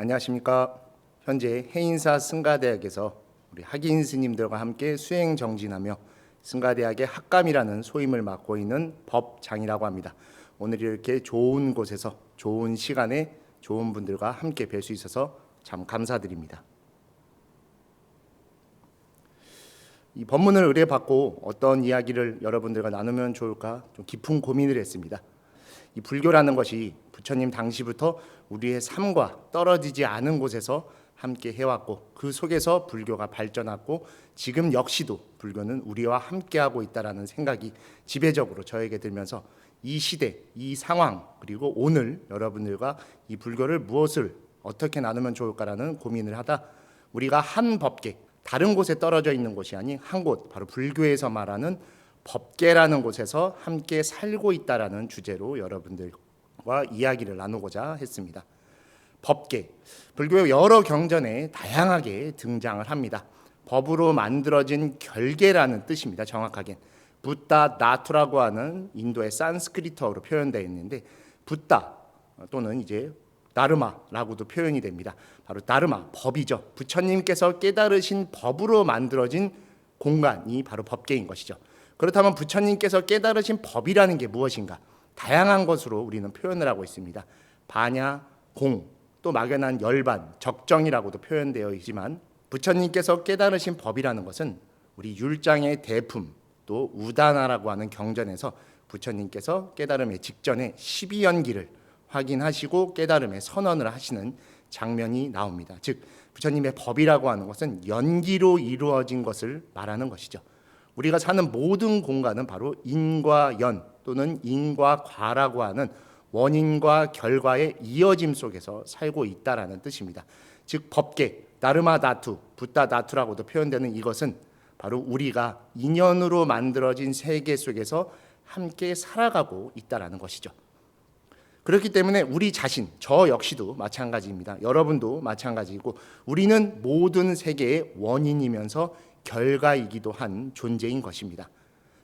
안녕하십니까. 현재 해인사 승가대학에서 우리 학인 스님들과 함께 수행 정진하며 승가대학의 학감이라는 소임을 맡고 있는 법장이라고 합니다. 오늘 이렇게 좋은 곳에서 좋은 시간에 좋은 분들과 함께 뵐 수 있어서 참 감사드립니다. 이 법문을 의뢰받고 어떤 이야기를 여러분들과 나누면 좋을까 좀 깊은 고민을 했습니다. 이 불교라는 것이 부처님 당시부터 우리의 삶과 떨어지지 않은 곳에서 함께 해왔고 그 속에서 불교가 발전했고 지금 역시도 불교는 우리와 함께하고 있다는 생각이 지배적으로 저에게 들면서 이 시대, 이 상황 그리고 오늘 여러분들과 이 불교를 무엇을 어떻게 나누면 좋을까라는 고민을 하다 우리가 한 법계, 다른 곳에 떨어져 있는 곳이 아닌 한 곳, 바로 불교에서 말하는 법계라는 곳에서 함께 살고 있다라는 주제로 여러분들과 이야기를 나누고자 했습니다. 법계, 불교의 여러 경전에 다양하게 등장을 합니다. 법으로 만들어진 결계라는 뜻입니다. 정확하게 붓다 나투라고 하는 인도의 산스크리트어로 표현되어 있는데 붓다 또는 이제 다르마라고도 표현이 됩니다. 바로 다르마, 법이죠. 부처님께서 깨달으신 법으로 만들어진 공간이 바로 법계인 것이죠. 그렇다면 부처님께서 깨달으신 법이라는 게 무엇인가? 다양한 것으로 우리는 표현을 하고 있습니다. 반야, 공, 또 막연한 열반, 적정이라고도 표현되어 있지만 부처님께서 깨달으신 법이라는 것은 우리 율장의 대품, 또 우다나라고 하는 경전에서 부처님께서 깨달음의 직전에 12연기를 확인하시고 깨달음의 선언을 하시는 장면이 나옵니다. 즉 부처님의 법이라고 하는 것은 연기로 이루어진 것을 말하는 것이죠. 우리가 사는 모든 공간은 바로 인과 연 또는 인과 과라고 하는 원인과 결과의 이어짐 속에서 살고 있다라는 뜻입니다. 즉 법계, 다르마 다투, 붓다 다투라고도 표현되는 이것은 바로 우리가 인연으로 만들어진 세계 속에서 함께 살아가고 있다라는 것이죠. 그렇기 때문에 우리 자신, 저 역시도 마찬가지입니다. 여러분도 마찬가지이고 우리는 모든 세계의 원인이면서 결과이기도 한 존재인 것입니다.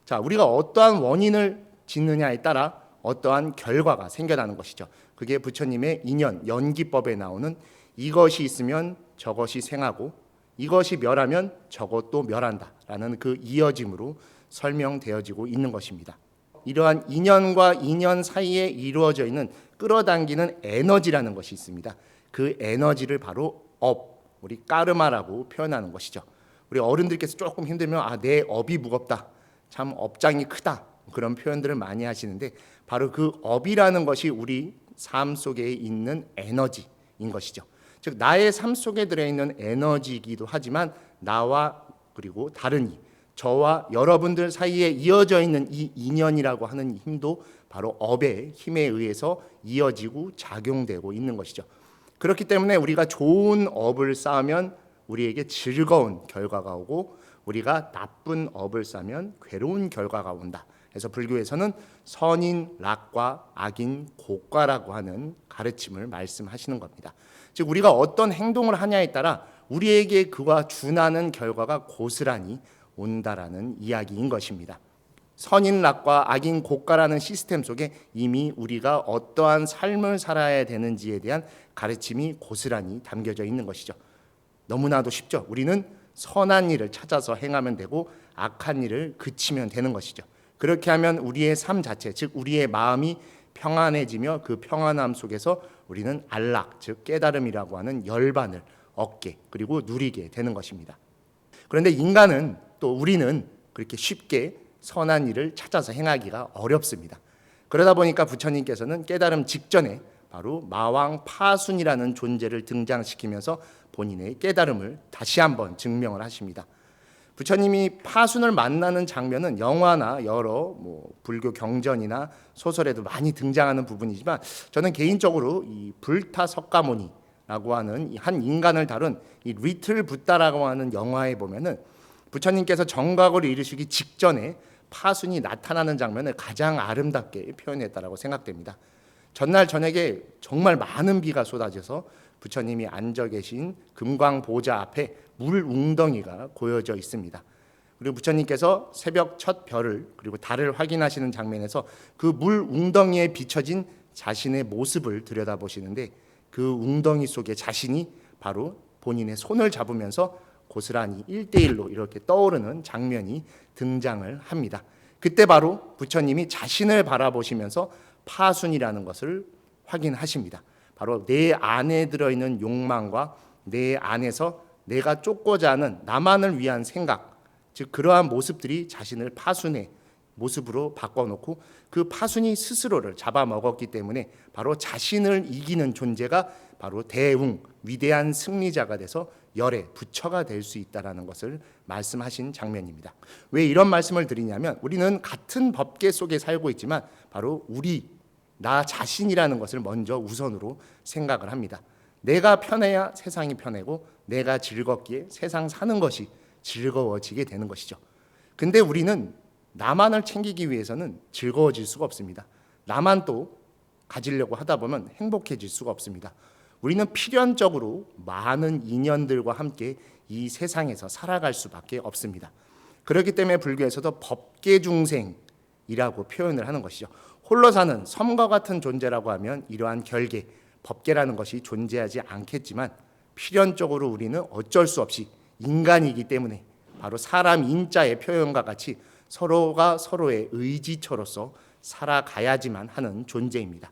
자, 우리가 어떠한 원인을 짓느냐에 따라 어떠한 결과가 생겨나는 것이죠. 그게 부처님의 인연, 연기법에 나오는 이것이 있으면 저것이 생하고 이것이 멸하면 저것도 멸한다라는 그 이어짐으로 설명되어지고 있는 것입니다. 이러한 인연과 인연 사이에 이루어져 있는 끌어당기는 에너지라는 것이 있습니다. 그 에너지를 바로 우리 까르마라고 표현하는 것이죠. 우리 어른들께서 조금 힘들면 내 업이 무겁다, 참 업장이 크다 그런 표현들을 많이 하시는데 바로 그 업이라는 것이 우리 삶 속에 있는 에너지인 것이죠. 즉 나의 삶 속에 들어있는 에너지이기도 하지만 나와 그리고 다른 저와 여러분들 사이에 이어져 있는 이 인연이라고 하는 힘도 바로 업의 힘에 의해서 이어지고 작용되고 있는 것이죠. 그렇기 때문에 우리가 좋은 업을 쌓으면 우리에게 즐거운 결과가 오고 우리가 나쁜 업을 쌓으면 괴로운 결과가 온다. 그래서 불교에서는 선인 락과 악인 고과라고 하는 가르침을 말씀하시는 겁니다. 즉 우리가 어떤 행동을 하냐에 따라 우리에게 그와 준하는 결과가 고스란히 온다라는 이야기인 것입니다. 선인 락과 악인 고가라는 시스템 속에 이미 우리가 어떠한 삶을 살아야 되는지에 대한 가르침이 고스란히 담겨져 있는 것이죠. 너무나도 쉽죠. 우리는 선한 일을 찾아서 행하면 되고 악한 일을 그치면 되는 것이죠. 그렇게 하면 우리의 삶 자체, 즉 우리의 마음이 평안해지며 그 평안함 속에서 우리는 안락, 즉 깨달음이라고 하는 열반을 얻게 그리고 누리게 되는 것입니다. 그런데 인간은 또 우리는 그렇게 쉽게 선한 일을 찾아서 행하기가 어렵습니다. 그러다 보니까 부처님께서는 깨달음 직전에 바로 마왕 파순이라는 존재를 등장시키면서 본인의 깨달음을 다시 한번 증명을 하십니다. 부처님이 파순을 만나는 장면은 영화나 여러 불교 경전이나 소설에도 많이 등장하는 부분이지만 저는 개인적으로 이 불타석가모니라고 하는 한 인간을 다룬 이 리틀 붓다라고 하는 영화에 보면은 부처님께서 정각을 이루시기 직전에 파순이 나타나는 장면을 가장 아름답게 표현했다라고 생각됩니다. 전날 저녁에 정말 많은 비가 쏟아져서 부처님이 앉아 계신 금광 보좌 앞에 물 웅덩이가 고여져 있습니다. 그리고 부처님께서 새벽 첫 별을 그리고 달을 확인하시는 장면에서 그 물 웅덩이에 비춰진 자신의 모습을 들여다보시는데 그 웅덩이 속에 자신이 바로 본인의 손을 잡으면서 고스란히 1대1로 이렇게 떠오르는 장면이 등장을 합니다. 그때 바로 부처님이 자신을 바라보시면서 파순이라는 것을 확인하십니다. 바로 내 안에 들어있는 욕망과 내 안에서 내가 쫓고자 하는 나만을 위한 생각, 즉 그러한 모습들이 자신을 파순의 모습으로 바꿔놓고 그 파순이 스스로를 잡아먹었기 때문에 바로 자신을 이기는 존재가 바로 대웅, 위대한 승리자가 돼서 열의 부처가 될 수 있다는 것을 말씀하신 장면입니다. 왜 이런 말씀을 드리냐면 우리는 같은 법계 속에 살고 있지만 바로 나 자신이라는 것을 먼저 우선으로 생각을 합니다. 내가 편해야 세상이 편하고 내가 즐겁기에 세상 사는 것이 즐거워지게 되는 것이죠. 근데 우리는 나만을 챙기기 위해서는 즐거워질 수가 없습니다. 나만 또 가지려고 하다 보면 행복해질 수가 없습니다. 우리는 필연적으로 많은 인연들과 함께 이 세상에서 살아갈 수밖에 없습니다. 그렇기 때문에 불교에서도 법계중생이라고 표현을 하는 것이죠. 홀로 사는 섬과 같은 존재라고 하면 이러한 결계, 법계라는 것이 존재하지 않겠지만 필연적으로 우리는 어쩔 수 없이 인간이기 때문에 바로 사람 인자의 표현과 같이 서로가 서로의 의지처로서 살아가야지만 하는 존재입니다.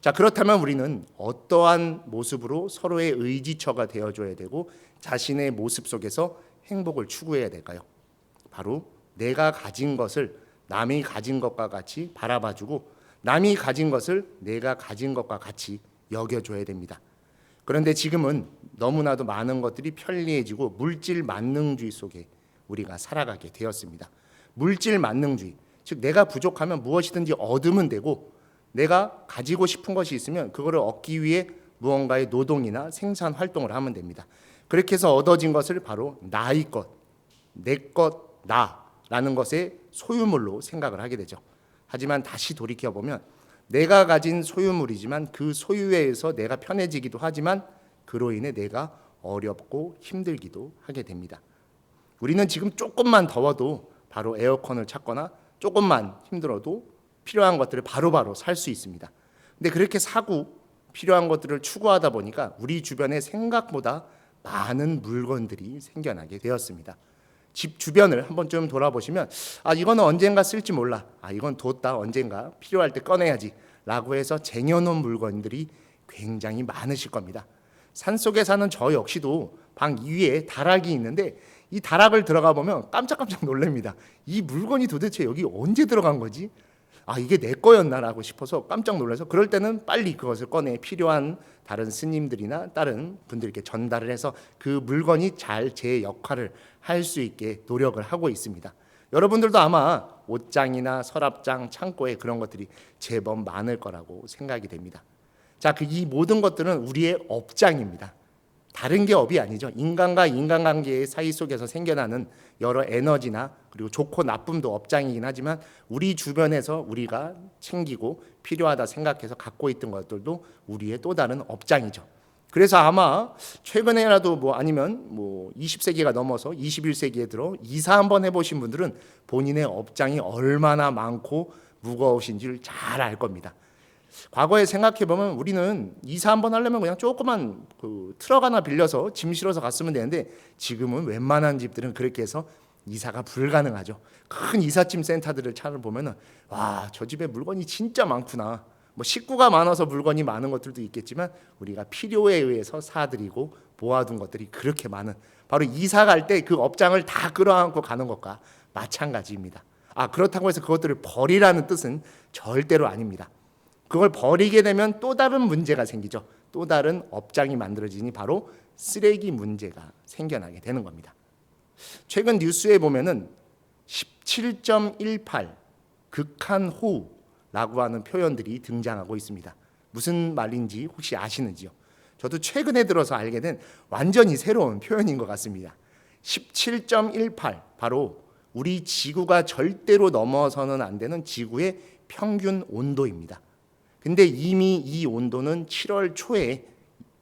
자, 그렇다면 우리는 어떠한 모습으로 서로의 의지처가 되어줘야 되고 자신의 모습 속에서 행복을 추구해야 될까요? 바로 내가 가진 것을 남이 가진 것과 같이 바라봐주고 남이 가진 것을 내가 가진 것과 같이 여겨줘야 됩니다. 그런데 지금은 너무나도 많은 것들이 편리해지고 물질 만능주의 속에 우리가 살아가게 되었습니다. 물질 만능주의, 즉 내가 부족하면 무엇이든지 얻으면 되고 내가 가지고 싶은 것이 있으면 그거를 얻기 위해 무언가의 노동이나 생산 활동을 하면 됩니다. 그렇게 해서 얻어진 것을 바로 나의 것, 내 것, 나라는 것의 소유물로 생각을 하게 되죠. 하지만 다시 돌이켜보면 내가 가진 소유물이지만 그 소유에 의해서 내가 편해지기도 하지만 그로 인해 내가 어렵고 힘들기도 하게 됩니다. 우리는 지금 조금만 더워도 바로 에어컨을 찾거나 조금만 힘들어도 필요한 것들을 바로바로 살 수 있습니다. 근데 그렇게 사고 필요한 것들을 추구하다 보니까 우리 주변에 생각보다 많은 물건들이 생겨나게 되었습니다. 집 주변을 한번 좀 돌아보시면 이거는 언젠가 쓸지 몰라, 이건 뒀다 언젠가 필요할 때 꺼내야지 라고 해서 쟁여놓은 물건들이 굉장히 많으실 겁니다. 산속에 사는 저 역시도 방 2위에 다락이 있는데 이 다락을 들어가 보면 깜짝깜짝 놀랍니다. 이 물건이 도대체 여기 언제 들어간 거지? 이게 내 거였나라고 싶어서 깜짝 놀라서 그럴 때는 빨리 그것을 꺼내 필요한 다른 스님들이나 다른 분들께 전달을 해서 그 물건이 잘 제 역할을 할 수 있게 노력을 하고 있습니다. 여러분들도 아마 옷장이나 서랍장, 창고에 그런 것들이 제법 많을 거라고 생각이 됩니다. 자, 이 모든 것들은 우리의 업장입니다. 다른 게 업이 아니죠. 인간과 인간관계의 사이 속에서 생겨나는 여러 에너지나 그리고 좋고 나쁨도 업장이긴 하지만 우리 주변에서 우리가 챙기고 필요하다 생각해서 갖고 있던 것들도 우리의 또 다른 업장이죠. 그래서 아마 최근에라도 아니면 20세기가 넘어서 21세기에 들어 이사 한번 해보신 분들은 본인의 업장이 얼마나 많고 무거우신지를 잘 알 겁니다. 과거에 생각해보면 우리는 이사 한번 하려면 그냥 조그만 트럭 하나 빌려서 짐 실어서 갔으면 되는데 지금은 웬만한 집들은 그렇게 해서 이사가 불가능하죠. 큰 이삿짐 센터들을 찾아보면 저 집에 물건이 진짜 많구나. 식구가 많아서 물건이 많은 것들도 있겠지만 우리가 필요에 의해서 사들이고 모아둔 것들이 그렇게 많은 바로 이사 갈 때 그 업장을 다 끌어안고 가는 것과 마찬가지입니다. 그렇다고 해서 그것들을 버리라는 뜻은 절대로 아닙니다. 그걸 버리게 되면 또 다른 문제가 생기죠. 또 다른 업장이 만들어지니 바로 쓰레기 문제가 생겨나게 되는 겁니다. 최근 뉴스에 보면은 17.18 극한호우라고 하는 표현들이 등장하고 있습니다. 무슨 말인지 혹시 아시는지요? 저도 최근에 들어서 알게 된 완전히 새로운 표현인 것 같습니다. 17.18 바로 우리 지구가 절대로 넘어서는 안 되는 지구의 평균 온도입니다. 근데 이미 이 온도는 7월 초에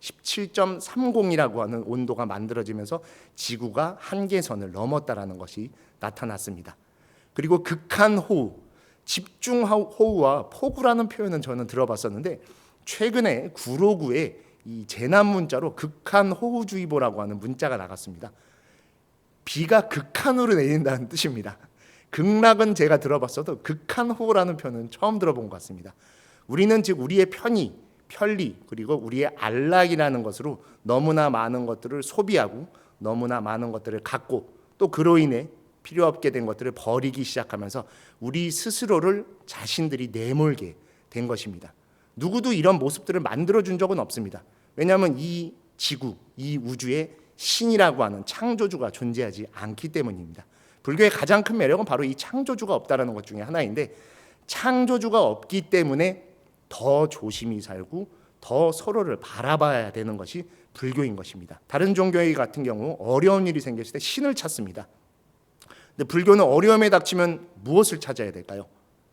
17.30이라고 하는 온도가 만들어지면서 지구가 한계선을 넘었다라는 것이 나타났습니다. 그리고 극한호우, 집중호우와 폭우라는 표현은 저는 들어봤었는데 최근에 구로구에 이 재난 문자로 극한호우주의보라고 하는 문자가 나갔습니다. 비가 극한으로 내린다는 뜻입니다. 극락은 제가 들어봤어도 극한호우라는 표현은 처음 들어본 것 같습니다. 우리는 즉 우리의 편리 그리고 우리의 안락이라는 것으로 너무나 많은 것들을 소비하고 너무나 많은 것들을 갖고 또 그로 인해 필요 없게 된 것들을 버리기 시작하면서 우리 스스로를 자신들이 내몰게 된 것입니다. 누구도 이런 모습들을 만들어준 적은 없습니다. 왜냐하면 이 지구, 이 우주에 신이라고 하는 창조주가 존재하지 않기 때문입니다. 불교의 가장 큰 매력은 바로 이 창조주가 없다는 것 중에 하나인데, 창조주가 없기 때문에 더 조심히 살고 더 서로를 바라봐야 되는 것이 불교인 것입니다. 다른 종교의 같은 경우 어려운 일이 생겼을 때 신을 찾습니다. 근데 불교는 어려움에 닥치면 무엇을 찾아야 될까요?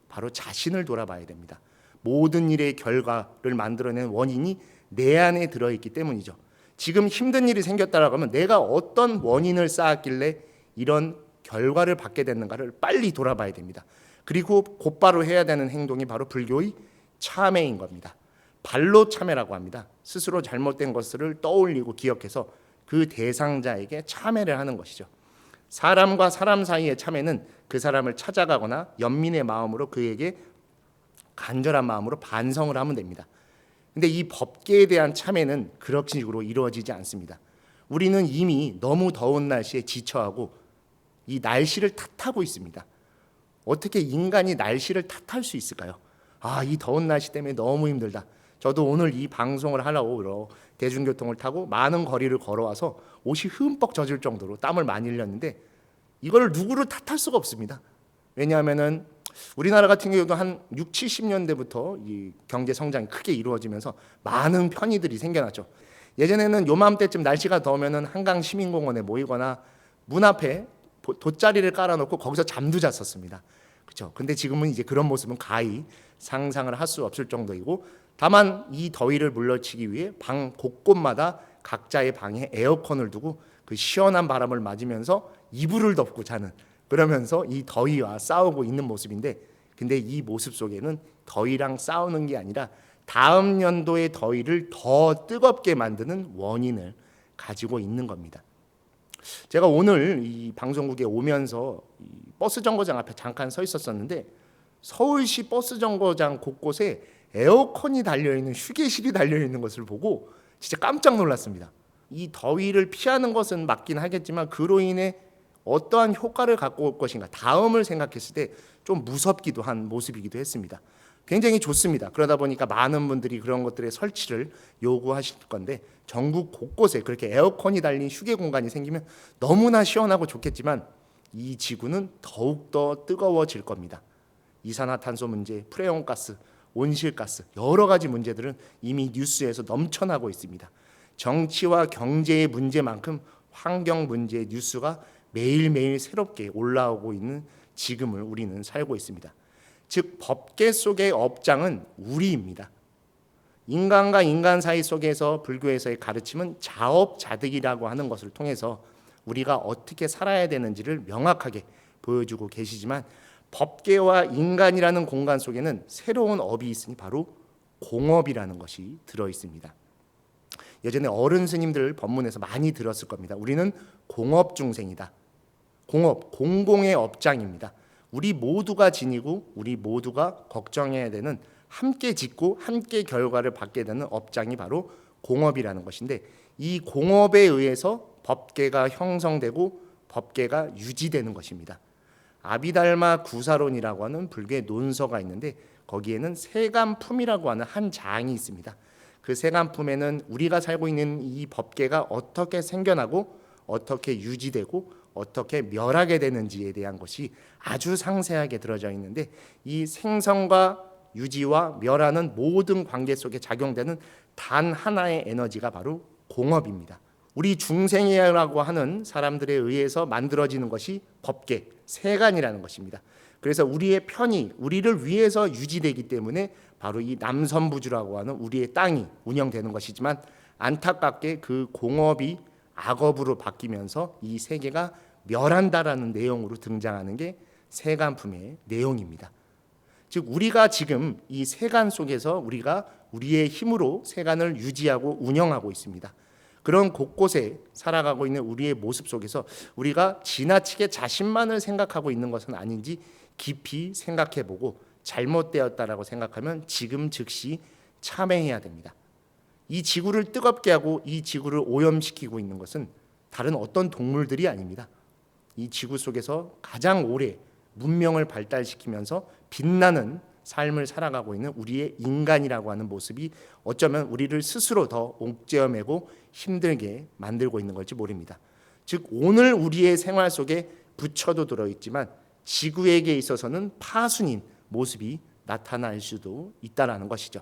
바로 자신을 돌아봐야 됩니다. 모든 일의 결과를 만들어낸 원인이 내 안에 들어있기 때문이죠. 지금 힘든 일이 생겼다라고 하면 내가 어떤 원인을 쌓았길래 이런 결과를 받게 됐는가를 빨리 돌아봐야 됩니다. 그리고 곧바로 해야 되는 행동이 바로 불교의 참회인 겁니다. 발로 참회라고 합니다. 스스로 잘못된 것을 떠올리고 기억해서 그 대상자에게 참회를 하는 것이죠. 사람과 사람 사이의 참회는 그 사람을 찾아가거나 연민의 마음으로 그에게 간절한 마음으로 반성을 하면 됩니다. 근데 이 법계에 대한 참회는 그런 식으로 이루어지지 않습니다. 우리는 이미 너무 더운 날씨에 지쳐하고 이 날씨를 탓하고 있습니다. 어떻게 인간이 날씨를 탓할 수 있을까요? 이 더운 날씨 때문에 너무 힘들다. 저도 오늘 이 방송을 하려고 대중교통을 타고 많은 거리를 걸어와서 옷이 흠뻑 젖을 정도로 땀을 많이 흘렸는데 이걸 누구를 탓할 수가 없습니다. 왜냐하면은 우리나라 같은 경우도 한 6, 70년대부터 이 경제 성장이 크게 이루어지면서 많은 편의들이 생겨났죠. 예전에는 요맘때쯤 날씨가 더우면은 한강 시민공원에 모이거나 문 앞에 돗자리를 깔아놓고 거기서 잠도 잤었습니다. 그렇죠. 근데 지금은 이제 그런 모습은 가히 상상을 할 수 없을 정도이고, 다만 이 더위를 물리치기 위해 방 곳곳마다 각자의 방에 에어컨을 두고 그 시원한 바람을 맞으면서 이불을 덮고 자는, 그러면서 이 더위와 싸우고 있는 모습인데, 근데 이 모습 속에는 더위랑 싸우는 게 아니라 다음 연도의 더위를 더 뜨겁게 만드는 원인을 가지고 있는 겁니다. 제가 오늘 이 방송국에 오면서 이 버스 정거장 앞에 잠깐 서 있었었는데 서울시 버스 정거장 곳곳에 에어컨이 달려있는, 휴게실이 달려있는 것을 보고 진짜 깜짝 놀랐습니다. 이 더위를 피하는 것은 맞긴 하겠지만 그로 인해 어떠한 효과를 갖고 올 것인가, 다음을 생각했을 때 좀 무섭기도 한 모습이기도 했습니다. 굉장히 좋습니다. 그러다 보니까 많은 분들이 그런 것들의 설치를 요구하실 건데, 전국 곳곳에 그렇게 에어컨이 달린 휴게 공간이 생기면 너무나 시원하고 좋겠지만 이 지구는 더욱더 뜨거워질 겁니다. 이산화탄소 문제, 프레온가스, 온실가스, 여러 가지 문제들은 이미 뉴스에서 넘쳐나고 있습니다. 정치와 경제의 문제만큼 환경 문제의 뉴스가 매일매일 새롭게 올라오고 있는 지금을 우리는 살고 있습니다. 즉 법계 속의 업장은 우리입니다. 인간과 인간 사이 속에서 불교에서의 가르침은 자업자득이라고 하는 것을 통해서 우리가 어떻게 살아야 되는지를 명확하게 보여주고 계시지만, 법계와 인간이라는 공간 속에는 새로운 업이 있으니 바로 공업이라는 것이 들어 있습니다. 예전에 어른 스님들 법문에서 많이 들었을 겁니다. 우리는 공업 중생이다. 공업, 공공의 업장입니다. 우리 모두가 지니고 우리 모두가 걱정해야 되는, 함께 짓고 함께 결과를 받게 되는 업장이 바로 공업이라는 것인데, 이 공업에 의해서 법계가 형성되고 법계가 유지되는 것입니다. 아비달마 구사론이라고 하는 불교의 논서가 있는데 거기에는 세간품이라고 하는 한 장이 있습니다. 그 세간품에는 우리가 살고 있는 이 법계가 어떻게 생겨나고 어떻게 유지되고 어떻게 멸하게 되는지에 대한 것이 아주 상세하게 들어져 있는데, 이 생성과 유지와 멸하는 모든 관계 속에 작용되는 단 하나의 에너지가 바로 공업입니다. 우리 중생이라고 하는 사람들에 의해서 만들어지는 것이 법계, 세간이라는 것입니다. 그래서 우리의 편이 우리를 위해서 유지되기 때문에 바로 이 남선부주라고 하는 우리의 땅이 운영되는 것이지만, 안타깝게 그 공업이 악업으로 바뀌면서 이 세계가 멸한다라는 내용으로 등장하는 게 세간품의 내용입니다. 즉 우리가 지금 이 세간 속에서 우리가 우리의 힘으로 세간을 유지하고 운영하고 있습니다. 그런 곳곳에 살아가고 있는 우리의 모습 속에서 우리가 지나치게 자신만을 생각하고 있는 것은 아닌지 깊이 생각해보고 잘못되었다라고 생각하면 지금 즉시 참회해야 됩니다. 이 지구를 뜨겁게 하고 이 지구를 오염시키고 있는 것은 다른 어떤 동물들이 아닙니다. 이 지구 속에서 가장 오래 문명을 발달시키면서 빛나는 삶을 살아가고 있는 우리의 인간이라고 하는 모습이 어쩌면 우리를 스스로 더 옥죄어매고 힘들게 만들고 있는 걸지 모릅니다. 즉 오늘 우리의 생활 속에 부처도 들어있지만 지구에게 있어서는 파순인 모습이 나타날 수도 있다라는 것이죠.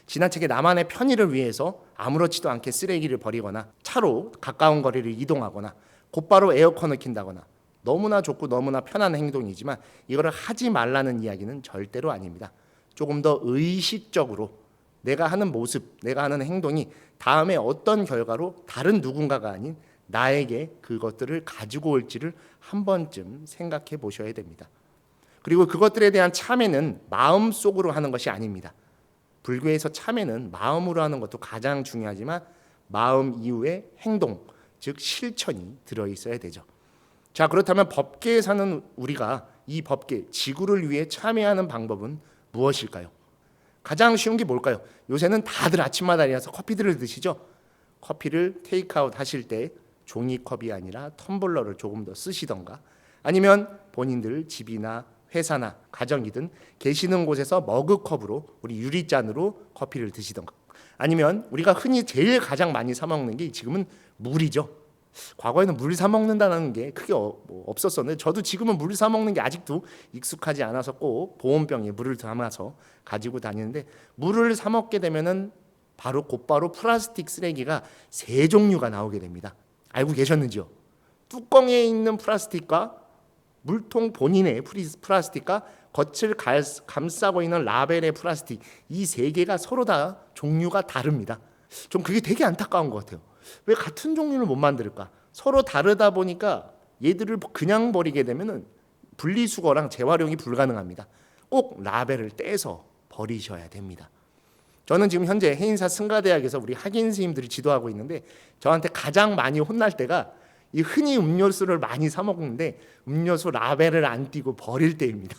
지나치게 나만의 편의를 위해서 아무렇지도 않게 쓰레기를 버리거나 차로 가까운 거리를 이동하거나 곧바로 에어컨을 킨다거나 너무나 좋고 너무나 편한 행동이지만 이거를 하지 말라는 이야기는 절대로 아닙니다. 조금 더 의식적으로 내가 하는 모습, 내가 하는 행동이 다음에 어떤 결과로 다른 누군가가 아닌 나에게 그것들을 가지고 올지를 한 번쯤 생각해 보셔야 됩니다. 그리고 그것들에 대한 참회는 마음속으로 하는 것이 아닙니다. 불교에서 참회는 마음으로 하는 것도 가장 중요하지만 마음 이후에 행동, 즉 실천이 들어있어야 되죠. 자, 그렇다면 법계에 사는 우리가 이 법계, 지구를 위해 참여하는 방법은 무엇일까요? 가장 쉬운 게 뭘까요? 요새는 다들 아침마다 일어나서 커피들을 드시죠? 커피를 테이크아웃 하실 때 종이컵이 아니라 텀블러를 조금 더 쓰시던가 아니면 본인들 집이나 회사나 가정이든 계시는 곳에서 머그컵으로 우리 유리잔으로 커피를 드시던가 아니면 우리가 흔히 제일 가장 많이 사 먹는 게 지금은 물이죠. 과거에는 물 사 먹는다는 게 크게 없었었는데 저도 지금은 물 사 먹는 게 아직도 익숙하지 않아서 꼭 보온병에 물을 담아서 가지고 다니는데 물을 사 먹게 되면은 곧바로 플라스틱 쓰레기가 세 종류가 나오게 됩니다. 알고 계셨는지요? 뚜껑에 있는 플라스틱과 물통 본인의 플라스틱과 겉을 감싸고 있는 라벨의 플라스틱 이 세 개가 서로 다 종류가 다릅니다. 좀 그게 되게 안타까운 것 같아요. 왜 같은 종류를 못 만들까? 서로 다르다 보니까 얘들을 그냥 버리게 되면은 분리수거랑 재활용이 불가능합니다. 꼭 라벨을 떼서 버리셔야 됩니다. 저는 지금 현재 해인사 승가대학에서 우리 학인 스님들이 지도하고 있는데 저한테 가장 많이 혼날 때가 이 흔히 음료수를 많이 사 먹는데 음료수 라벨을 안 띄고 버릴 때입니다.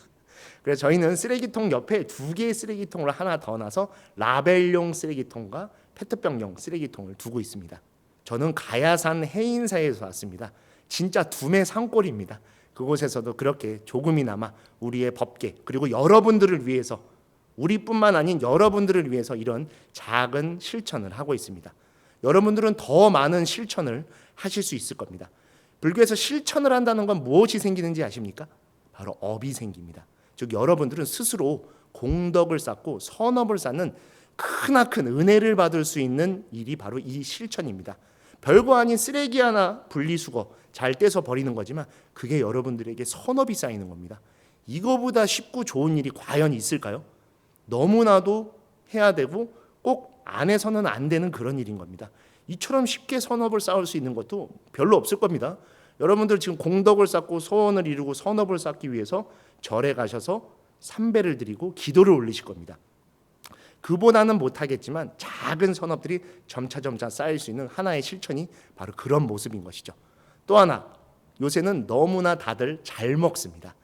그래서 저희는 쓰레기통 옆에 2개의 쓰레기통을 하나 더 놔서 라벨용 쓰레기통과 페트병용 쓰레기통을 두고 있습니다. 저는 가야산 해인사에서 왔습니다. 진짜 두메 산골입니다. 그곳에서도 그렇게 조금이나마 우리의 법계 그리고 여러분들을 위해서 우리뿐만 아닌 여러분들을 위해서 이런 작은 실천을 하고 있습니다. 여러분들은 더 많은 실천을 하실 수 있을 겁니다. 불교에서 실천을 한다는 건 무엇이 생기는지 아십니까? 바로 업이 생깁니다. 즉 여러분들은 스스로 공덕을 쌓고 선업을 쌓는 크나큰 은혜를 받을 수 있는 일이 바로 이 실천입니다. 별거 아닌 쓰레기 하나 분리수거 잘 떼서 버리는 거지만 그게 여러분들에게 선업이 쌓이는 겁니다. 이거보다 쉽고 좋은 일이 과연 있을까요? 너무나도 해야 되고 꼭 안 해서는 안 되는 그런 일인 겁니다. 이처럼 쉽게 선업을 쌓을 수 있는 것도 별로 없을 겁니다. 여러분들 지금 공덕을 쌓고 소원을 이루고 선업을 쌓기 위해서 절에 가셔서 삼배를 드리고 기도를 올리실 겁니다. 그보다는 못하겠지만 작은 선업들이 점차 쌓일 수 있는 하나의 실천이 바로 그런 모습인 것이죠. 또 하나, 요새는 너무나 다들 잘 먹습니다.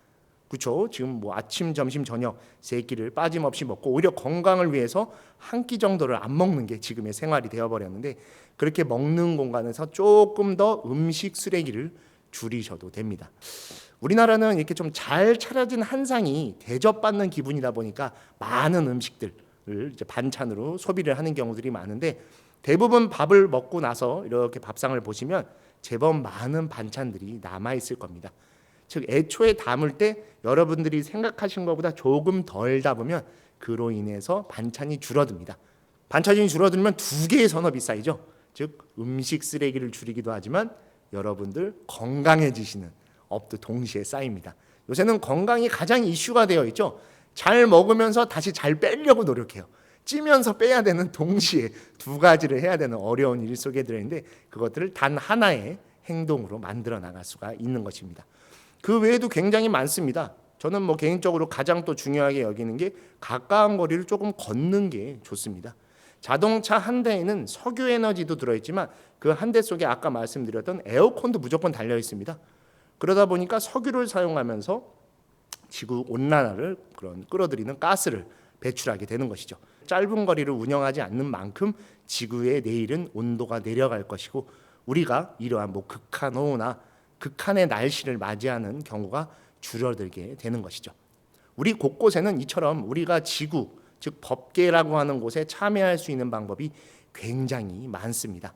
그렇죠? 지금 아침, 점심, 저녁 세 끼를 빠짐없이 먹고 오히려 건강을 위해서 한 끼 정도를 안 먹는 게 지금의 생활이 되어버렸는데 그렇게 먹는 공간에서 조금 더 음식 쓰레기를 줄이셔도 됩니다. 우리나라는 이렇게 좀 잘 차려진 한상이 대접받는 기분이다 보니까 많은 음식들을 이제 반찬으로 소비를 하는 경우들이 많은데 대부분 밥을 먹고 나서 이렇게 밥상을 보시면 제법 많은 반찬들이 남아 있을 겁니다. 즉 애초에 담을 때 여러분들이 생각하신 것보다 조금 덜 담으면 그로 인해서 반찬이 줄어듭니다. 반찬이 줄어들면 2개의 선업이 쌓이죠. 즉 음식 쓰레기를 줄이기도 하지만 여러분들 건강해지시는 업도 동시에 쌓입니다. 요새는 건강이 가장 이슈가 되어 있죠. 잘 먹으면서 다시 잘 빼려고 노력해요. 찌면서 빼야 되는 동시에 2가지를 해야 되는 어려운 일 속에 들어있는데 그것들을 단 하나의 행동으로 만들어 나갈 수가 있는 것입니다. 그 외에도 굉장히 많습니다. 저는 개인적으로 가장 또 중요하게 여기는 게 가까운 거리를 조금 걷는 게 좋습니다. 자동차 한 대에는 석유 에너지도 들어있지만 그 한 대 속에 아까 말씀드렸던 에어컨도 무조건 달려 있습니다. 그러다 보니까 석유를 사용하면서 지구 온난화를 끌어들이는 가스를 배출하게 되는 것이죠. 짧은 거리를 운영하지 않는 만큼 지구의 내일은 온도가 내려갈 것이고 우리가 이러한 극한호우나 극한의 날씨를 맞이하는 경우가 줄어들게 되는 것이죠. 우리 곳곳에는 이처럼 우리가 지구, 즉 법계라고 하는 곳에 참여할 수 있는 방법이 굉장히 많습니다.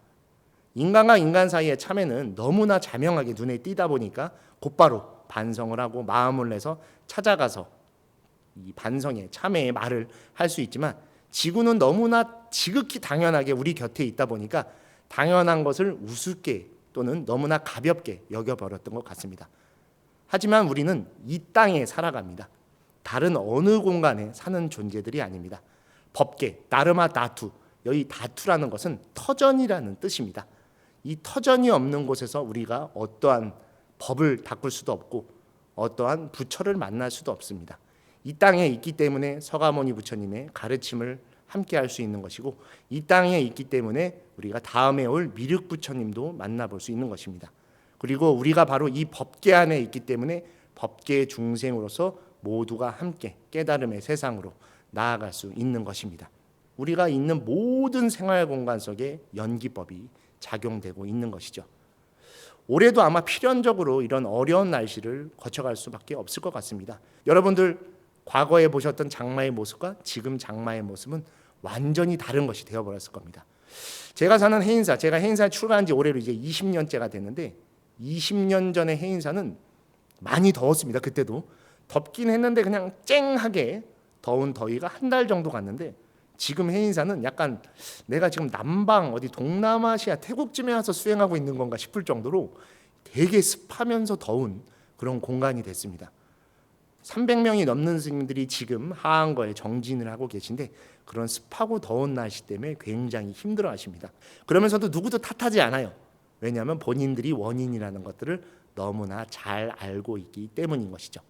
인간과 인간 사이의 참여는 너무나 자명하게 눈에 띄다 보니까 곧바로 반성을 하고 마음을 내서 찾아가서 이 반성의 참여의 말을 할 수 있지만 지구는 너무나 지극히 당연하게 우리 곁에 있다 보니까 당연한 것을 우습게 또는 너무나 가볍게 여겨버렸던 것 같습니다. 하지만 우리는 이 땅에 살아갑니다. 다른 어느 공간에 사는 존재들이 아닙니다. 법계, 다르마 다투, 여기 다투라는 것은 터전이라는 뜻입니다. 이 터전이 없는 곳에서 우리가 어떠한 법을 닦을 수도 없고 어떠한 부처를 만날 수도 없습니다. 이 땅에 있기 때문에 서가모니 부처님의 가르침을 함께 할 수 있는 것이고 이 땅에 있기 때문에 우리가 다음에 올 미륵 부처님도 만나볼 수 있는 것입니다. 그리고 우리가 바로 이 법계 안에 있기 때문에 법계의 중생으로서 모두가 함께 깨달음의 세상으로 나아갈 수 있는 것입니다. 우리가 있는 모든 생활 공간 속에 연기법이 작용되고 있는 것이죠. 올해도 아마 필연적으로 이런 어려운 날씨를 거쳐갈 수밖에 없을 것 같습니다. 여러분들 과거에 보셨던 장마의 모습과 지금 장마의 모습은 완전히 다른 것이 되어버렸을 겁니다. 제가 사는 해인사, 제가 해인사에 출가한 지 올해로 이제 20년째가 됐는데 20년 전에 해인사는 많이 더웠습니다. 그때도 덥긴 했는데 그냥 쨍하게 더운 더위가 한 달 정도 갔는데 지금 해인사는 약간 내가 지금 남방 어디 동남아시아 태국쯤에 와서 수행하고 있는 건가 싶을 정도로 되게 습하면서 더운 그런 공간이 됐습니다. 300명이 넘는 스님들이 지금 하한거에 정진을 하고 계신데 그런 습하고 더운 날씨 때문에 굉장히 힘들어하십니다. 그러면서도 누구도 탓하지 않아요. 왜냐하면 본인들이 원인이라는 것들을 너무나 잘 알고 있기 때문인 것이죠.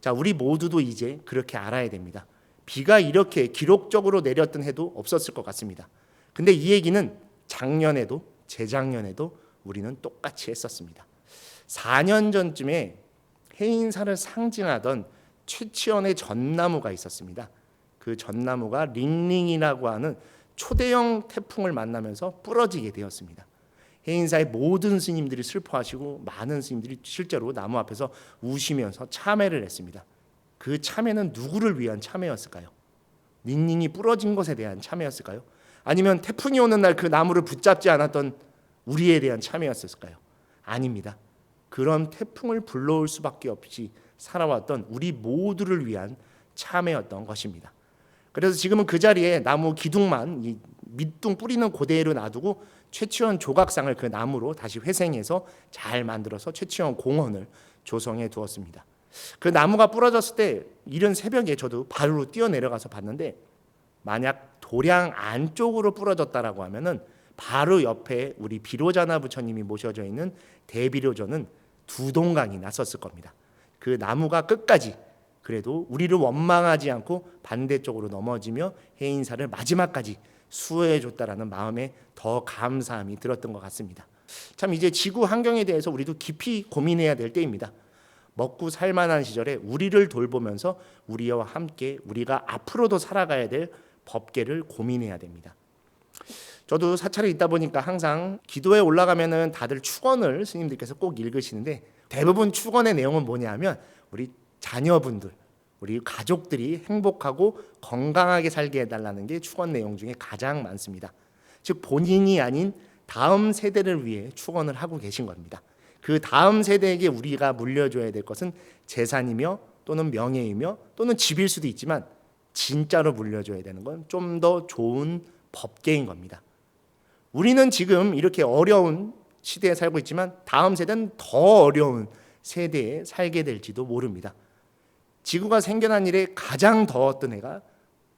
자, 우리 모두도 이제 그렇게 알아야 됩니다. 비가 이렇게 기록적으로 내렸던 해도 없었을 것 같습니다. 근데 이 얘기는 작년에도 재작년에도 우리는 똑같이 했었습니다. 4년 전쯤에 해인사를 상징하던 최치원의 전나무가 있었습니다. 그 전나무가 링링이라고 하는 초대형 태풍을 만나면서 부러지게 되었습니다. 해인사의 모든 스님들이 슬퍼하시고 많은 스님들이 실제로 나무 앞에서 우시면서 참회를 했습니다. 그 참회는 누구를 위한 참회였을까요? 링링이 부러진 것에 대한 참회였을까요? 아니면 태풍이 오는 날 그 나무를 붙잡지 않았던 우리에 대한 참회였을까요? 아닙니다. 그런 태풍을 불러올 수밖에 없이 살아왔던 우리 모두를 위한 참회였던 것입니다. 그래서 지금은 그 자리에 나무 기둥만 이 밑둥 뿌리는 그대로 놔두고 최치원 조각상을 그 나무로 다시 회생해서 잘 만들어서 최치원 공원을 조성해 두었습니다. 그 나무가 부러졌을 때 이른 새벽에 저도 바로 뛰어내려가서 봤는데 만약 도량 안쪽으로 부러졌다라고 하면은 바로 옆에 우리 비로자나 부처님이 모셔져 있는 대비로전은 두 동강이 났었을 겁니다. 그 나무가 끝까지 그래도 우리를 원망하지 않고 반대쪽으로 넘어지며 해인사를 마지막까지 수호해 줬다라는 마음에 더 감사함이 들었던 것 같습니다. 참 이제 지구 환경에 대해서 우리도 깊이 고민해야 될 때입니다. 먹고 살만한 시절에 우리를 돌보면서 우리와 함께 우리가 앞으로도 살아가야 될 법계를 고민해야 됩니다. 저도 사찰에 있다 보니까 항상 기도에 올라가면은 다들 축원을 스님들께서 꼭 읽으시는데 대부분 축원의 내용은 뭐냐면 우리 자녀분들, 우리 가족들이 행복하고 건강하게 살게 해달라는 게 축원 내용 중에 가장 많습니다. 즉 본인이 아닌 다음 세대를 위해 축원을 하고 계신 겁니다. 그 다음 세대에게 우리가 물려줘야 될 것은 재산이며 또는 명예이며 또는 집일 수도 있지만 진짜로 물려줘야 되는 건 좀 더 좋은 법계인 겁니다. 우리는 지금 이렇게 어려운 시대에 살고 있지만 다음 세대는 더 어려운 세대에 살게 될지도 모릅니다. 지구가 생겨난 이래 가장 더웠던 해가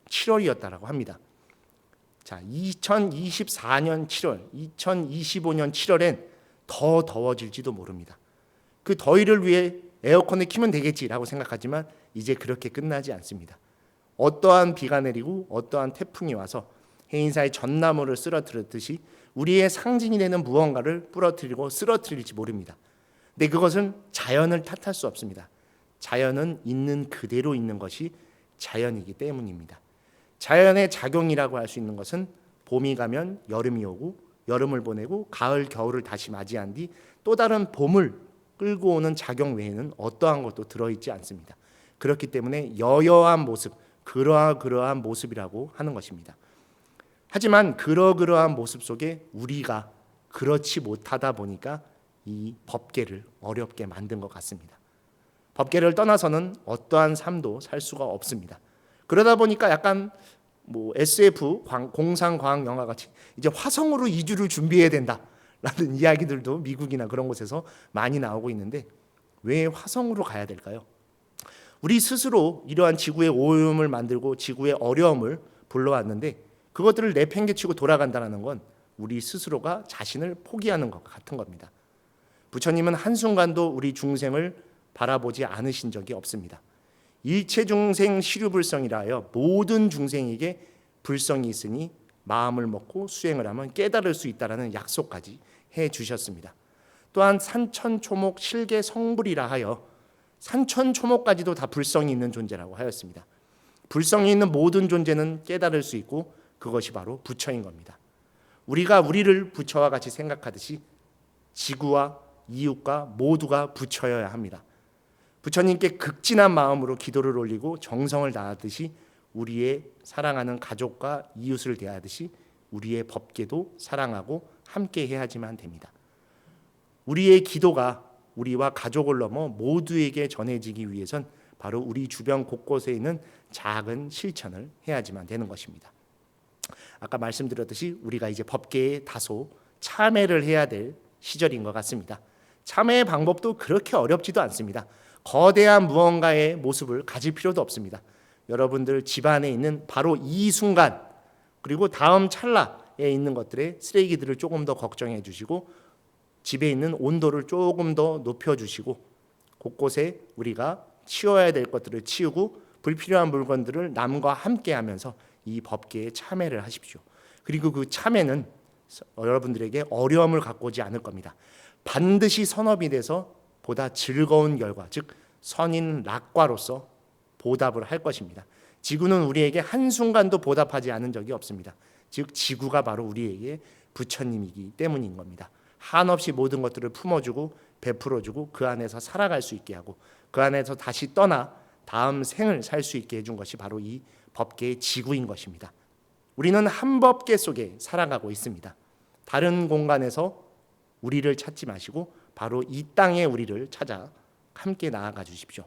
7월이었다라고 합니다. 자, 2024년 7월, 2025년 7월엔 더 더워질지도 모릅니다. 그 더위를 위해 에어컨을 키면 되겠지라고 생각하지만 이제 그렇게 끝나지 않습니다. 어떠한 비가 내리고 어떠한 태풍이 와서 해인사의 전나무를 쓰러뜨렸듯이 우리의 상징이 되는 무언가를 부러뜨리고 쓰러뜨릴지 모릅니다. 근데 그것은 자연을 탓할 수 없습니다. 자연은 있는 그대로 있는 것이 자연이기 때문입니다. 자연의 작용이라고 할 수 있는 것은 봄이 가면 여름이 오고 여름을 보내고 가을, 겨울을 다시 맞이한 뒤 또 다른 봄을 끌고 오는 작용 외에는 어떠한 것도 들어있지 않습니다. 그렇기 때문에 여여한 모습, 그러한 모습이라고 하는 것입니다. 하지만 그러한 모습 속에 우리가 그렇지 못하다 보니까 이 법계를 어렵게 만든 것 같습니다. 법계를 떠나서는 어떠한 삶도 살 수가 없습니다. 그러다 보니까 약간 SF 공상과학 영화 같이 이제 화성으로 이주를 준비해야 된다라는 이야기들도 미국이나 그런 곳에서 많이 나오고 있는데 왜 화성으로 가야 될까요? 우리 스스로 이러한 지구의 오염을 만들고 지구의 어려움을 불러왔는데 그것들을 내팽개치고 돌아간다는 건 우리 스스로가 자신을 포기하는 것 같은 겁니다. 부처님은 한순간도 우리 중생을 바라보지 않으신 적이 없습니다. 일체 중생 시류불성이라 하여 모든 중생에게 불성이 있으니 마음을 먹고 수행을 하면 깨달을 수 있다라는 약속까지 해주셨습니다. 또한 산천초목 실계성불이라 하여 산천초목까지도 다 불성이 있는 존재라고 하였습니다. 불성이 있는 모든 존재는 깨달을 수 있고 그것이 바로 부처인 겁니다. 우리가 우리를 부처와 같이 생각하듯이 지구와 이웃과 모두가 부처여야 합니다. 부처님께 극진한 마음으로 기도를 올리고 정성을 다하듯이 우리의 사랑하는 가족과 이웃을 대하듯이 우리의 법계도 사랑하고 함께 해야지만 됩니다. 우리의 기도가 우리와 가족을 넘어 모두에게 전해지기 위해선 바로 우리 주변 곳곳에 있는 작은 실천을 해야지만 되는 것입니다. 아까 말씀드렸듯이 우리가 이제 법계에 다소 참회를 해야 될 시절인 것 같습니다. 참회의 방법도 그렇게 어렵지도 않습니다. 거대한 무언가의 모습을 가질 필요도 없습니다. 여러분들 집안에 있는 바로 이 순간 그리고 다음 찰나에 있는 것들의 쓰레기들을 조금 더 걱정해 주시고 집에 있는 온도를 조금 더 높여주시고 곳곳에 우리가 치워야 될 것들을 치우고 불필요한 물건들을 남과 함께 하면서 이 법계에 참회를 하십시오. 그리고 그 참회는 여러분들에게 어려움을 갖고 오지 않을 겁니다. 반드시 선업이 돼서 보다 즐거운 결과, 즉 선인 낙과로서 보답을 할 것입니다. 지구는 우리에게 한순간도 보답하지 않은 적이 없습니다. 즉 지구가 바로 우리에게 부처님이기 때문인 겁니다. 한없이 모든 것들을 품어주고 베풀어주고 그 안에서 살아갈 수 있게 하고 그 안에서 다시 떠나 다음 생을 살 수 있게 해준 것이 바로 이 법계의 지구인 것입니다. 우리는 한 법계 속에 살아가고 있습니다. 다른 공간에서 우리를 찾지 마시고 바로 이 땅에 우리를 찾아 함께 나아가 주십시오.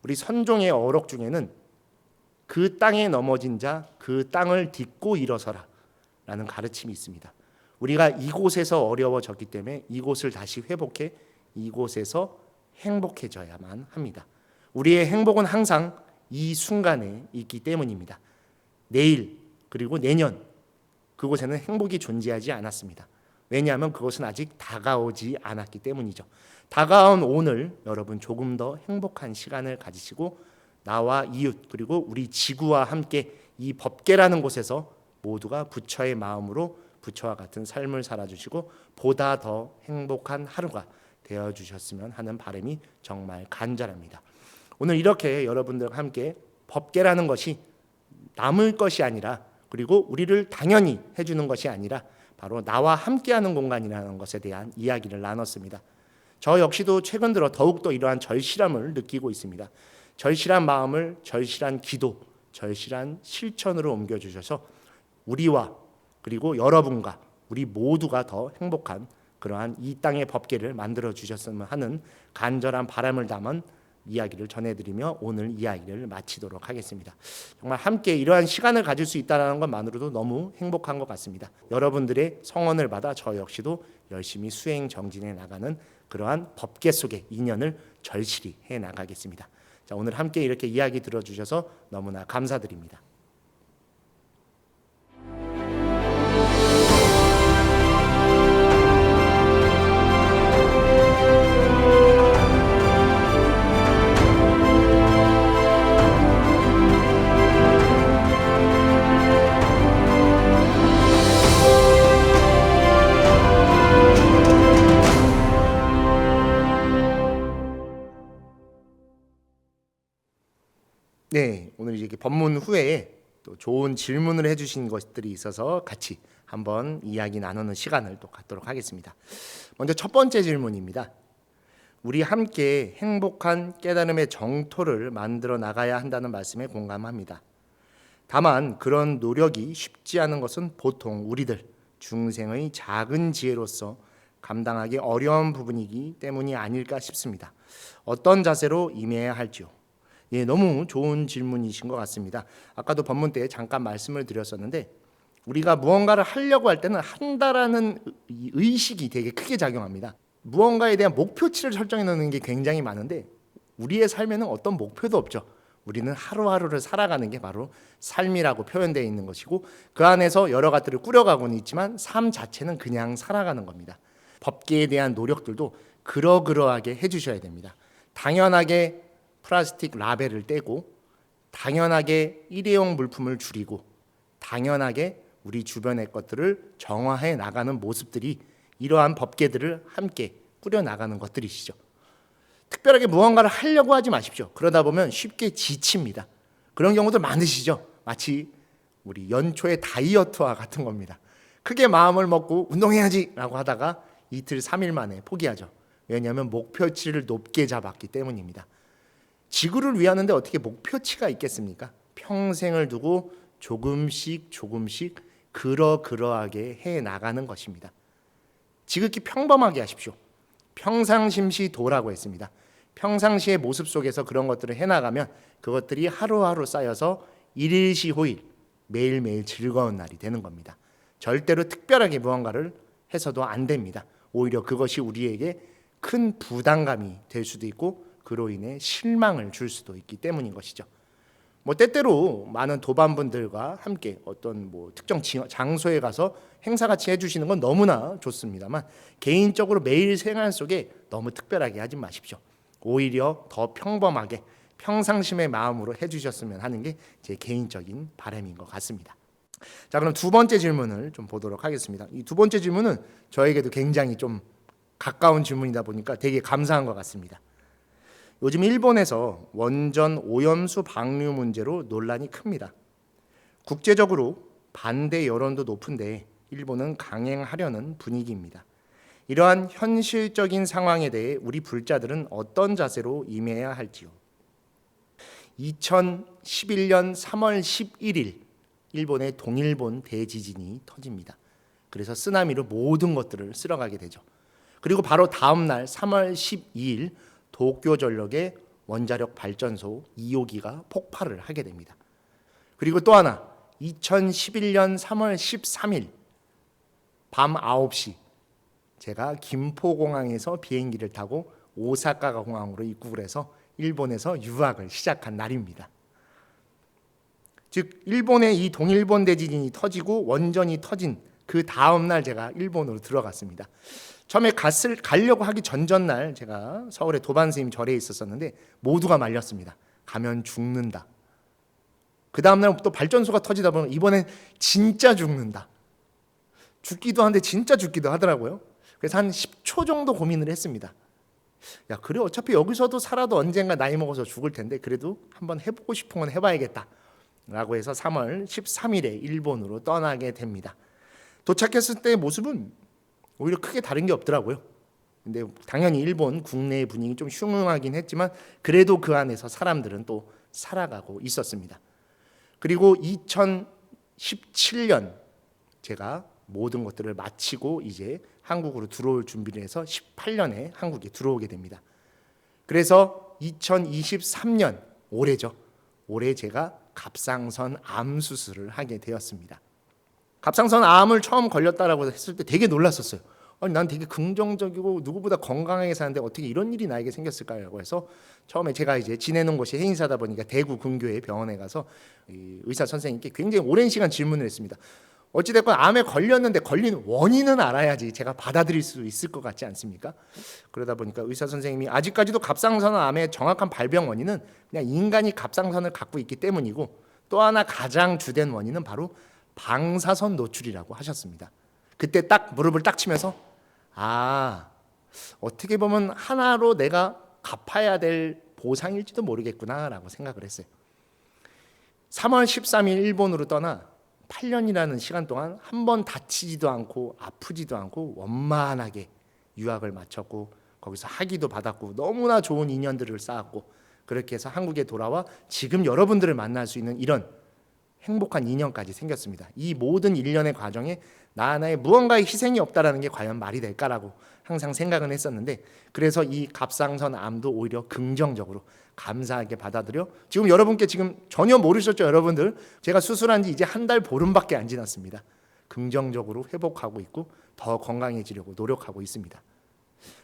우리 선종의 어록 중에는 그 땅에 넘어진 자 그 땅을 딛고 일어서라 라는 가르침이 있습니다. 우리가 이곳에서 어려워졌기 때문에 이곳을 다시 회복해 이곳에서 행복해져야만 합니다. 우리의 행복은 항상 이 순간에 있기 때문입니다. 내일 그리고 내년 그곳에는 행복이 존재하지 않았습니다. 왜냐하면 그것은 아직 다가오지 않았기 때문이죠. 다가온 오늘 여러분 조금 더 행복한 시간을 가지시고 나와 이웃 그리고 우리 지구와 함께 이 법계라는 곳에서 모두가 부처의 마음으로 부처와 같은 삶을 살아주시고 보다 더 행복한 하루가 되어주셨으면 하는 바람이 정말 간절합니다. 오늘 이렇게 여러분들과 함께 법계라는 것이 남을 것이 아니라 그리고 우리를 당연히 해주는 것이 아니라 바로 나와 함께하는 공간이라는 것에 대한 이야기를 나눴습니다. 저 역시도 최근 들어 더욱더 이러한 절실함을 느끼고 있습니다. 절실한 마음을 절실한 기도, 절실한 실천으로 옮겨주셔서 우리와 그리고 여러분과 우리 모두가 더 행복한 그러한 이 땅의 법계를 만들어 주셨으면 하는 간절한 바람을 담은 이야기를 전해드리며 오늘 이야기를 마치도록 하겠습니다. 정말 함께 이러한 시간을 가질 수 있다는 것만으로도 너무 행복한 것 같습니다. 여러분들의 성원을 받아 저 역시도 열심히 수행 정진해 나가는 그러한 법계 속의 인연을 절실히 해 나가겠습니다. 자, 오늘 함께 이렇게 이야기 들어주셔서 너무나 감사드립니다. 네, 오늘 이제 법문 후에 또 좋은 질문을 해주신 것들이 있어서 같이 한번 이야기 나누는 시간을 또 갖도록 하겠습니다. 먼저 첫 번째 질문입니다. 우리 함께 행복한 깨달음의 정토를 만들어 나가야 한다는 말씀에 공감합니다. 다만 그런 노력이 쉽지 않은 것은 보통 우리들 중생의 작은 지혜로서 감당하기 어려운 부분이기 때문이 아닐까 싶습니다. 어떤 자세로 임해야 할지요? 예, 너무 좋은 질문이신 것 같습니다. 아까도 법문 때 잠깐 말씀을 드렸었는데 우리가 무언가를 하려고 할 때는 한다라는 의식이 되게 크게 작용합니다. 무언가에 대한 목표치를 설정해 놓는 게 굉장히 많은데 우리의 삶에는 어떤 목표도 없죠. 우리는 하루하루를 살아가는 게 바로 삶이라고 표현되어 있는 것이고 그 안에서 여러 가지를 꾸려가고는 있지만 삶 자체는 그냥 살아가는 겁니다. 법계에 대한 노력들도 그러그러하게 해주셔야 됩니다. 당연하게 플라스틱 라벨을 떼고 당연하게 일회용 물품을 줄이고 당연하게 우리 주변의 것들을 정화해 나가는 모습들이 이러한 법계들을 함께 꾸려나가는 것들이시죠. 특별하게 무언가를 하려고 하지 마십시오. 그러다 보면 쉽게 지칩니다. 그런 경우도 많으시죠. 마치 우리 연초의 다이어트와 같은 겁니다. 크게 마음을 먹고 운동해야지 라고 하다가 이틀 3일 만에 포기하죠. 왜냐하면 목표치를 높게 잡았기 때문입니다. 지구를 위하는데 어떻게 목표치가 있겠습니까? 평생을 두고 조금씩 그러하게 해나가는 것입니다. 지극히 평범하게 하십시오. 평상심시 도라고 했습니다. 평상시의 모습 속에서 그런 것들을 해나가면 그것들이 하루하루 쌓여서 일일시호일 매일매일 즐거운 날이 되는 겁니다. 절대로 특별하게 무언가를 해서도 안 됩니다. 오히려 그것이 우리에게 큰 부담감이 될 수도 있고 그로 인해 실망을 줄 수도 있기 때문인 것이죠. 때때로 많은 도반분들과 함께 어떤 특정 장소에 가서 행사같이 해주시는 건 너무나 좋습니다만 개인적으로 매일 생활 속에 너무 특별하게 하지 마십시오. 오히려 더 평범하게 평상심의 마음으로 해주셨으면 하는 게 제 개인적인 바람인 것 같습니다. 자, 그럼 두 번째 질문을 좀 보도록 하겠습니다. 이 두 번째 질문은 저에게도 굉장히 좀 가까운 질문이다 보니까 되게 감사한 것 같습니다. 요즘 일본에서 원전 오염수 방류 문제로 논란이 큽니다. 국제적으로 반대 여론도 높은데 일본은 강행하려는 분위기입니다. 이러한 현실적인 상황에 대해 우리 불자들은 어떤 자세로 임해야 할지요? 2011년 3월 11일 일본의 동일본 대지진이 터집니다. 그래서 쓰나미로 모든 것들을 쓸어가게 되죠. 그리고 바로 다음 날 3월 12일 도쿄전력의 원자력 발전소 2호기가 폭발을 하게 됩니다. 그리고 또 하나 2011년 3월 13일 밤 9시 제가 김포공항에서 비행기를 타고 오사카 공항으로 입국을 해서 일본에서 유학을 시작한 날입니다. 즉 일본의 이 동일본 대지진이 터지고 원전이 터진 그 다음 날 제가 일본으로 들어갔습니다. 처음에 가려고 하기 전날 제가 서울의 도반스님 절에 있었었는데 모두가 말렸습니다. 가면 죽는다. 그 다음 날 또 발전소가 터지다 보면 이번엔 진짜 죽는다. 죽기도 하는데 진짜 죽기도 하더라고요. 그래서 한 10초 정도 고민을 했습니다. 야, 그래 어차피 여기서도 살아도 언젠가 나이 먹어서 죽을 텐데 그래도 한번 해보고 싶은 건 해봐야겠다 라고 해서 3월 13일에 일본으로 떠나게 됩니다. 도착했을 때의 모습은 오히려 크게 다른 게 없더라고요. 근데 당연히 일본 국내의 분위기 좀 흉흉하긴 했지만 그래도 그 안에서 사람들은 또 살아가고 있었습니다. 그리고 2017년 제가 모든 것들을 마치고 이제 한국으로 들어올 준비를 해서 18년에 한국에 들어오게 됩니다. 그래서 2023년 올해죠. 올해 제가 갑상선 암 수술을 하게 되었습니다. 갑상선 암을 처음 걸렸다라고 했을 때 되게 놀랐었어요. 아니, 난 되게 긍정적이고 누구보다 건강하게 사는데 어떻게 이런 일이 나에게 생겼을까라고 해서 처음에 제가 이제 지내는 곳이 해인사다 보니까 대구 근교의 병원에 가서 의사 선생님께 굉장히 오랜 시간 질문을 했습니다. 어찌됐건 암에 걸렸는데 걸린 원인은 알아야지 제가 받아들일 수 있을 것 같지 않습니까? 그러다 보니까 의사 선생님이 아직까지도 갑상선 암의 정확한 발병 원인은 그냥 인간이 갑상선을 갖고 있기 때문이고 또 하나 가장 주된 원인은 바로 방사선 노출이라고 하셨습니다. 그때 딱 무릎을 딱 치면서 어떻게 보면 하나로 내가 갚아야 될 보상일지도 모르겠구나라고 생각을 했어요. 3월 13일 일본으로 떠나 8년이라는 시간 동안 한 번 다치지도 않고 아프지도 않고 원만하게 유학을 마쳤고 거기서 학위도 받았고 너무나 좋은 인연들을 쌓았고 그렇게 해서 한국에 돌아와 지금 여러분들을 만날 수 있는 이런 행복한 인연까지 생겼습니다. 이 모든 일련의 과정에 나 하나의 무언가의 희생이 없다라는 게 과연 말이 될까라고 항상 생각은 했었는데, 그래서 이 갑상선 암도 오히려 긍정적으로 감사하게 받아들여 지금 여러분께 지금 전혀 모르셨죠? 여러분들 제가 수술한 지 이제 한 달 보름밖에 안 지났습니다. 긍정적으로 회복하고 있고 더 건강해지려고 노력하고 있습니다.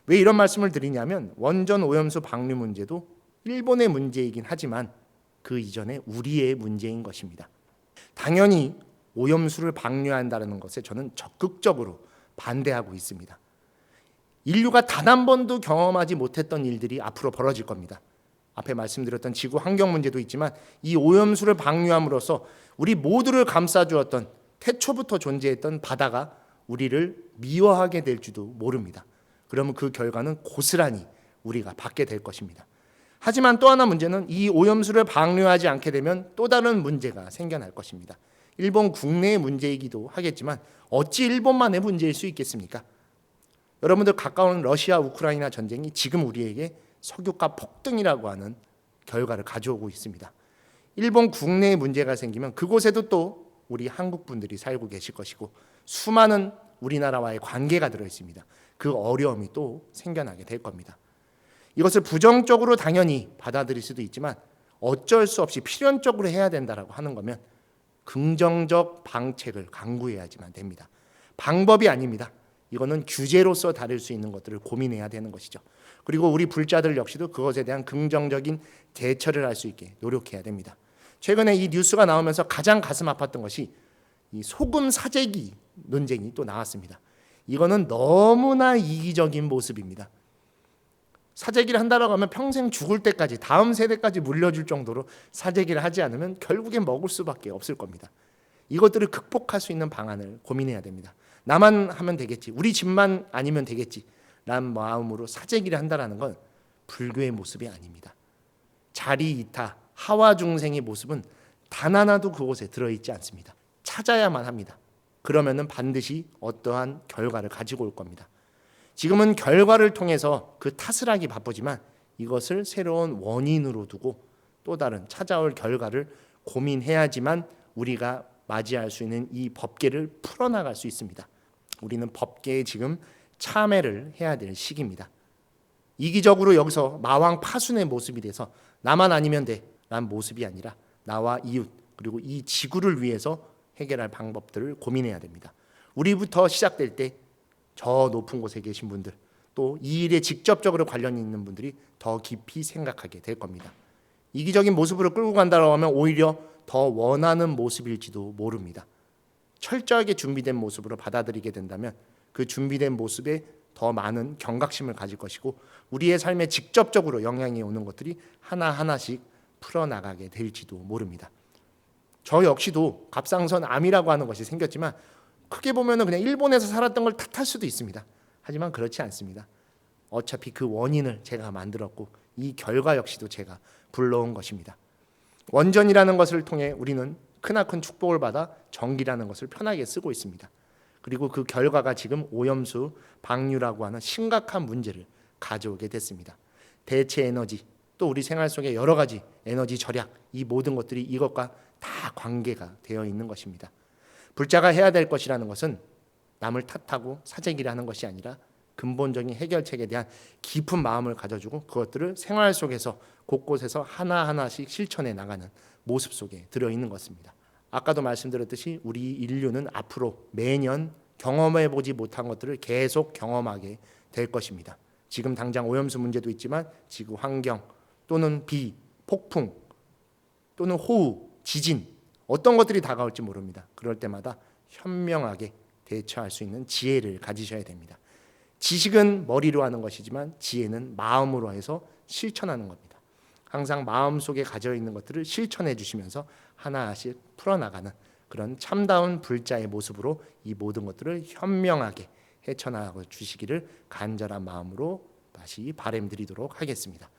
왜 이런 말씀을 드리냐면 원전 오염수 방류 문제도 일본의 문제이긴 하지만 그 이전에 우리의 문제인 것입니다. 당연히 오염수를 방류한다는 것에 저는 적극적으로 반대하고 있습니다. 인류가 단 한 번도 경험하지 못했던 일들이 앞으로 벌어질 겁니다. 앞에 말씀드렸던 지구 환경 문제도 있지만 이 오염수를 방류함으로써 우리 모두를 감싸주었던 태초부터 존재했던 바다가 우리를 미워하게 될지도 모릅니다. 그러면 그 결과는 고스란히 우리가 받게 될 것입니다. 하지만 또 하나 문제는 이 오염수를 방류하지 않게 되면 또 다른 문제가 생겨날 것입니다. 일본 국내의 문제이기도 하겠지만 어찌 일본만의 문제일 수 있겠습니까? 여러분들 가까운 러시아 우크라이나 전쟁이 지금 우리에게 석유가 폭등이라고 하는 결과를 가져오고 있습니다. 일본 국내에 문제가 생기면 그곳에도 또 우리 한국 분들이 살고 계실 것이고 수많은 우리나라와의 관계가 들어있습니다. 그 어려움이 또 생겨나게 될 겁니다. 이것을 부정적으로 당연히 받아들일 수도 있지만 어쩔 수 없이 필연적으로 해야 된다라고 하는 거면 긍정적 방책을 강구해야지만 됩니다. 방법이 아닙니다. 이거는 규제로서 다룰 수 있는 것들을 고민해야 되는 것이죠. 그리고 우리 불자들 역시도 그것에 대한 긍정적인 대처를 할 수 있게 노력해야 됩니다. 최근에 이 뉴스가 나오면서 가장 가슴 아팠던 것이 이 소금 사재기 논쟁이 또 나왔습니다. 이거는 너무나 이기적인 모습입니다. 사재기를 한다라고 하면 평생 죽을 때까지 다음 세대까지 물려줄 정도로 사재기를 하지 않으면 결국엔 먹을 수밖에 없을 겁니다. 이것들을 극복할 수 있는 방안을 고민해야 됩니다. 나만 하면 되겠지, 우리 집만 아니면 되겠지 라는 마음으로 사재기를 한다는 건 불교의 모습이 아닙니다. 자리이타 하와 중생의 모습은 단 하나도 그곳에 들어있지 않습니다. 찾아야만 합니다. 그러면은 반드시 어떠한 결과를 가지고 올 겁니다. 지금은 결과를 통해서 그 탓을 하기 바쁘지만 이것을 새로운 원인으로 두고 또 다른 찾아올 결과를 고민해야지만 우리가 맞이할 수 있는 이 법계를 풀어나갈 수 있습니다. 우리는 법계에 지금 참여를 해야 될 시기입니다. 이기적으로 여기서 마왕 파순의 모습이 돼서 나만 아니면 돼 라는 모습이 아니라 나와 이웃 그리고 이 지구를 위해서 해결할 방법들을 고민해야 됩니다. 우리부터 시작될 때 저 높은 곳에 계신 분들 또 이 일에 직접적으로 관련 있는 분들이 더 깊이 생각하게 될 겁니다. 이기적인 모습으로 끌고 간다고 하면 오히려 더 원하는 모습일지도 모릅니다. 철저하게 준비된 모습으로 받아들이게 된다면 그 준비된 모습에 더 많은 경각심을 가질 것이고 우리의 삶에 직접적으로 영향이 오는 것들이 하나하나씩 풀어나가게 될지도 모릅니다. 저 역시도 갑상선 암이라고 하는 것이 생겼지만 크게 보면은 그냥 일본에서 살았던 걸 탓할 수도 있습니다. 하지만 그렇지 않습니다. 어차피 그 원인을 제가 만들었고 이 결과 역시도 제가 불러온 것입니다. 원전이라는 것을 통해 우리는 크나큰 축복을 받아 전기라는 것을 편하게 쓰고 있습니다. 그리고 그 결과가 지금 오염수 방류라고 하는 심각한 문제를 가져오게 됐습니다. 대체 에너지 또 우리 생활 속에 여러 가지 에너지 절약 이 모든 것들이 이것과 다 관계가 되어 있는 것입니다. 불자가 해야 될 것이라는 것은 남을 탓하고 사재기를 하는 것이 아니라 근본적인 해결책에 대한 깊은 마음을 가져주고 그것들을 생활 속에서 곳곳에서 하나하나씩 실천해 나가는 모습 속에 들어있는 것입니다. 아까도 말씀드렸듯이 우리 인류는 앞으로 매년 경험해보지 못한 것들을 계속 경험하게 될 것입니다. 지금 당장 오염수 문제도 있지만 지구 환경 또는 비, 폭풍 또는 호우, 지진 어떤 것들이 다가올지 모릅니다. 그럴 때마다 현명하게 대처할 수 있는 지혜를 가지셔야 됩니다. 지식은 머리로 하는 것이지만 지혜는 마음으로 해서 실천하는 겁니다. 항상 마음속에 가져 있는 것들을 실천해 주시면서 하나씩 풀어나가는 그런 참다운 불자의 모습으로 이 모든 것들을 현명하게 헤쳐나가 주시기를 간절한 마음으로 다시 바람드리도록 하겠습니다.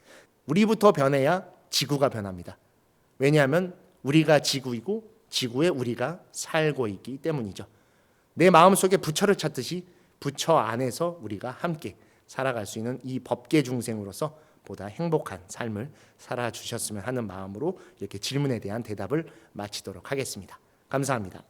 우리부터 변해야 지구가 변합니다. 왜냐하면 우리가 지구이고 지구에 우리가 살고 있기 때문이죠. 내 마음속에 부처를 찾듯이 부처 안에서 우리가 함께 살아갈 수 있는 이 법계 중생으로서 보다 행복한 삶을 살아주셨으면 하는 마음으로 이렇게 질문에 대한 대답을 마치도록 하겠습니다. 감사합니다.